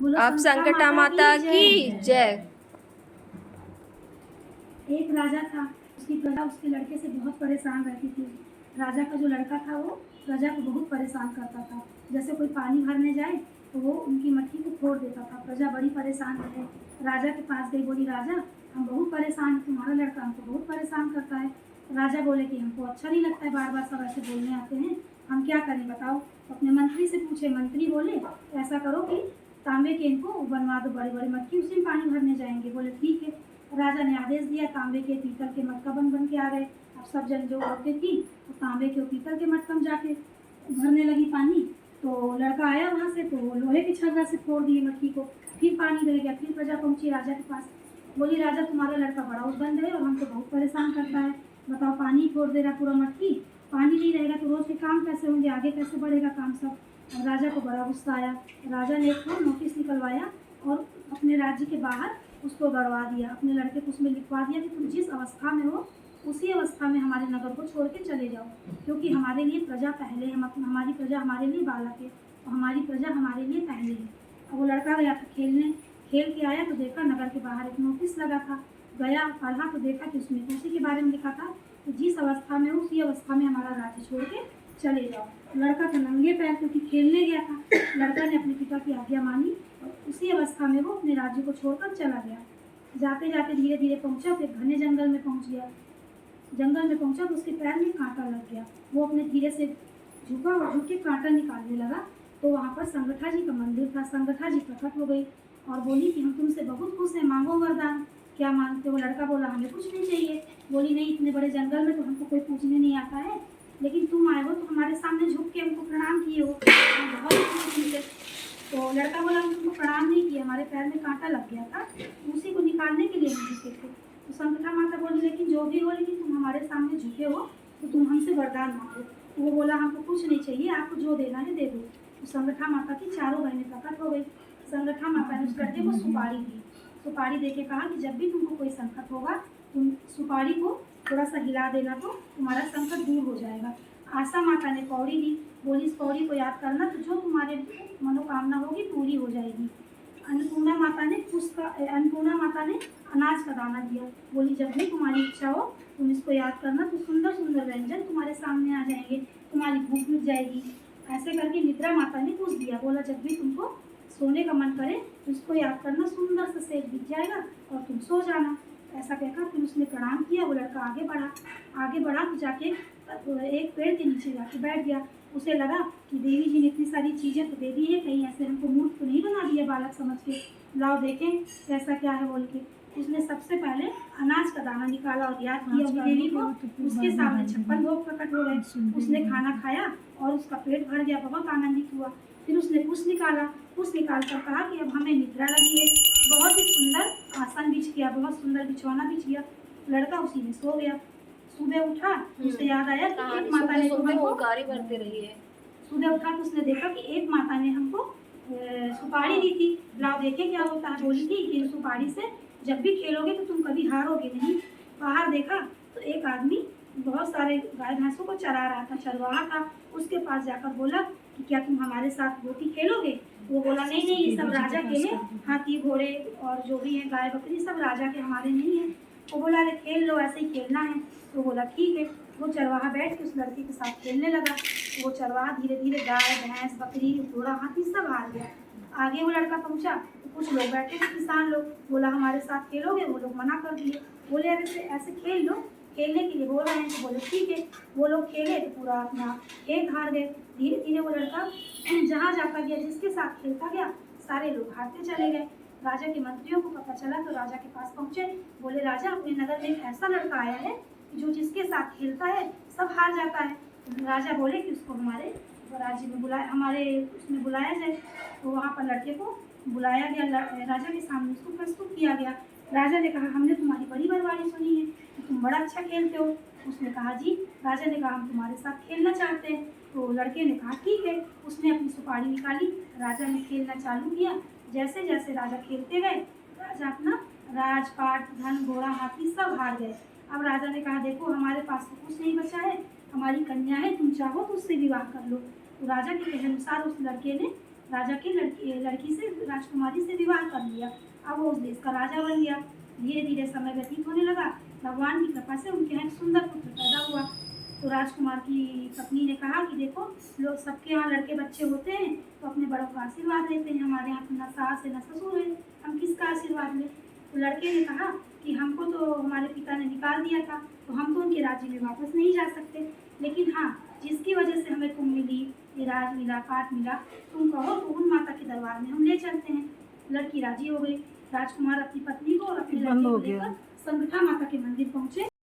बोलो आप संकटा माता की जय। एक राजा था, उसकी प्रजा उसके लड़के से बहुत परेशान रहती थी। राजा का जो लड़का था वो प्रजा को बहुत परेशान करता था। जैसे कोई पानी भरने जाए तो वो उनकी मटकी को फोड़ देता था। प्रजा बड़ी परेशान रहे, राजा के पास गई, बोली राजा हम बहुत परेशान हैं, तुम्हारा लड़का हमको बहुत परेशान करता है। राजा बोले कि हमको अच्छा नहीं लगता है, बार बार सब ऐसे बोलने आते हैं, हम क्या करें बताओ। अपने मंत्री से पूछे, मंत्री बोले ऐसा करो कि तांबे के इनको बनवा दो बड़े बड़े मटकी, उसी में पानी भरने जाएंगे। बोले ठीक है। राजा ने आदेश दिया, तांबे के पीतल के मटका बन के आ गए। अब सब जन जो औरतें थी तो तांबे के और पीतल के मटका में जाके भरने लगी पानी। तो लड़का आया वहाँ से तो लोहे के छर्रा से फोड़ दिए मटकी को, फिर पानी रह गया। फिर प्रजा पहुंची राजा के पास, बोली राजा तुम्हारा लड़का बड़ा उद्बंध है और हमको बहुत परेशान करता है, बताओ पानी फोड़ दे रहा पूरा मटकी, पानी नहीं रहेगा तो रोज के काम कैसे होंगे, आगे कैसे बढ़ेगा काम सब। और राजा को बड़ा गुस्सा आया। राजा ने एक नोटिस निकलवाया और अपने राज्य के बाहर उसको गड़वा दिया। अपने लड़के को उसमें लिखवा दिया कि तुम जिस अवस्था में हो उसी अवस्था में हमारे नगर को छोड़ के चले जाओ, क्योंकि हमारे लिए प्रजा पहले है, हमारी प्रजा हमारे लिए बालक है और हमारी प्रजा हमारे लिए पहले है। अब वो लड़का गया था खेलने, खेल के आया तो देखा नगर के बाहर एक नोटिस लगा था। गया पढ़ा तो देखा कि उसमें उसी के बारे में लिखा था कि जिस अवस्था में हो उसी अवस्था में हमारा राज्य छोड़ के चले जाओ। लड़का तो नंगे पैर क्योंकि खेलने गया था, लड़का ने अपने पिता की आज्ञा मानी और उसी अवस्था में वो अपने राज्य को छोड़कर चला गया। जाते जाते धीरे धीरे पहुंचा, फिर घने जंगल में पहुंच गया। जंगल में पहुंचा तो उसके पैर में कांटा लग गया। वो अपने धीरे से झुका और झुक के कांटा निकालने लगा तो वहाँ पर संगठा जी का मंदिर था। संगठा जी प्रकट हो गई और बोली कि हम तुमसे बहुत खुश हैं, मांगो वरदान, क्या मांगते हो। लड़का बोला हमें कुछ नहीं चाहिए। बोली नहीं, इतने बड़े जंगल में तो हमको कोई पूछने नहीं आता है, लेकिन तुम आए हो तो हमारे सामने झुक के हमको प्रणाम किए हो, हम बहुत खुश थे। तो लड़का बोला हम तुमको प्रणाम नहीं किया, हमारे पैर में कांटा लग गया था, उसी को निकालने के लिए हम झुके थे। तो संगठा माता बोली लेकिन जो भी हो, लेकिन तुम हमारे सामने झुके हो तो तुम हमसे वरदान मांगो। तो वो बोला हमको कुछ नहीं चाहिए, आपको जो देना है दे दो। तो संगठा माता की चारों बहनें प्रकट हो गई। संगठा माता ने उस लड़के को सुपारी दी। सुपारी दे के कहा कि जब भी तुमको कोई संकट होगा तुम सुपारी को थोड़ा सा हिला देना तो तुम्हारा संकट दूर हो जाएगा। आशा माता ने कौड़ी दी, बोली इस कौड़ी को याद करना तो जो तुम्हारे मनोकामना होगी पूरी हो जाएगी। अन्नपूर्णा माता ने अनाज का दाना दिया, बोली जब भी तुम्हारी इच्छा हो तुम इसको याद करना तो सुंदर सुंदर व्यंजन तुम्हारे सामने आ जाएंगे, तुम्हारी भूख मिट जाएगी। ऐसे करके निद्रा माता ने कुछ दिया, बोला जब भी तुमको सोने का मन करे तो इसको याद करना, सुंदर सा सेज बिक जाएगा और तुम सो जाना। ऐसा कहकर फिर उसने प्रणाम किया। वो लड़का आगे बढ़ा तो जाके एक पेड़ के नीचे जाके बैठ गया। उसे लगा कि देवी जी ने इतनी सारी चीज़ें तो दे दी है, कहीं ऐसे हमको मूर्ख तो नहीं बना दिया बालक समझ के, लाओ देखें कैसा क्या है बोल के। उसने सबसे पहले अनाज का दाना निकाला और याद किया उस देवी को। उसके सामने 56 भोग प्रकट हो गए। उसने खाना खाया और उसका पेट भर गया, बहुत आनंदित हुआ। फिर उसने कुछ निकाला, कुछ निकाल कर कहा कि अब हमें निद्रा लगी है। बहुत ही सुंदर आसन बिछ किया, बहुत सुंदर बिछौना बिछ गया। लड़का उसी में सो गया। सुबह उठा तो उसे याद आया कि एक माता ने हमको भरते रही है। सुबह उठा तो उसने देखा कि एक माता ने हमको सुपारी दी थी, लाओ देखे क्या होता है। बोली थी कि इन सुपारी से जब भी खेलोगे तो तुम कभी हारोगे नहीं। बाहर देखा तो एक आदमी बहुत सारे गाय भैंसों को चरा रहा था, चरवाहा था। उसके पास जाकर बोला कि क्या तुम हमारे साथ गोटी खेलोगे। वो बोला नहीं नहीं, ये सब राजा के हैं, हाथी घोड़े और जो भी है गाय बकरी सब राजा के, हमारे नहीं है। वो बोला अरे खेल लो, ऐसे ही खेलना है। तो बोला ठीक है। वो चरवाहा बैठ के उस लड़के के साथ खेलने लगा। वो चरवाहा धीरे धीरे गाय भैंस बकरी घोड़ा हाथी सब हार गया। आगे वो लड़का पहुंचा तो कुछ लोग बैठे थे किसान लोग, बोला हमारे साथ खेलोगे। वो लोग मना कर दिए, बोले अरे ऐसे खेल लो, खेलने के लिए बोल रहे हैं। तो बोले ठीक है। वो लोग खेले तो पूरा अपना खेत हार गए। धीरे धीरे वो लड़का जहाँ जाता गया, जिसके साथ खेलता गया, सारे लोग हारते चले गए। राजा के मंत्रियों को पता चला तो राजा के पास पहुंचे, बोले राजा अपने नगर में एक ऐसा लड़का आया है जो जिसके साथ खेलता है सब हार जाता है। राजा बोले कि उसको हमारे राज्य में उसमें बुलाया जाए। तो वहाँ पर लड़के को बुलाया गया, राजा के सामने उसको प्रस्तुत किया गया। राजा ने कहा हमने तुम्हारी बड़ी बड़वाड़ी सुनी है कि तुम बड़ा अच्छा खेलते हो। उसने कहा जी। राजा ने कहा हम तुम्हारे साथ खेलना चाहते हैं। तो लड़के ने कहा ठीक है। उसने अपनी सुपारी निकाली, राजा ने खेलना चालू किया। जैसे जैसे राजा खेलते गए, राजा अपना राजपाट धन घोड़ा हाथी सब हार गए। अब राजा ने कहा देखो हमारे पास तो कुछ नहीं बचा है, हमारी कन्या है, तुम चाहो तो उससे विवाह कर लो। तो राजा के कहे अनुसार उस लड़के ने राजा के लड़की से राजकुमारी से विवाह कर लिया। अब वो उस देश का राजा बन गया। धीरे धीरे समय व्यतीत होने लगा। भगवान की कृपा से उनके यहाँ एक सुंदर पुत्र पैदा हुआ। तो राजकुमार की पत्नी ने कहा कि देखो, लोग सबके यहाँ लड़के बच्चे होते हैं तो अपने बड़ों का आशीर्वाद लेते हैं, हमारे यहाँ तो न सास है न ससुर है, हम किसका आशीर्वाद लें। तो लड़के ने कहा कि हमको तो हमारे पिता ने निकाल दिया था, तो हम तो उनके राज्य में वापस नहीं जा सकते, लेकिन हाँ, जिसकी वजह से हमें तुम मिली, ये राज मिला, पाठ मिला, तुम कहो तो उन माता के दरबार में हम ले चलते हैं। लड़की राजी हो गई। राजकुमार अपनी पत्नी को और अपने लड़के को लेकर संगठा माता के मंदिर पहुँचे।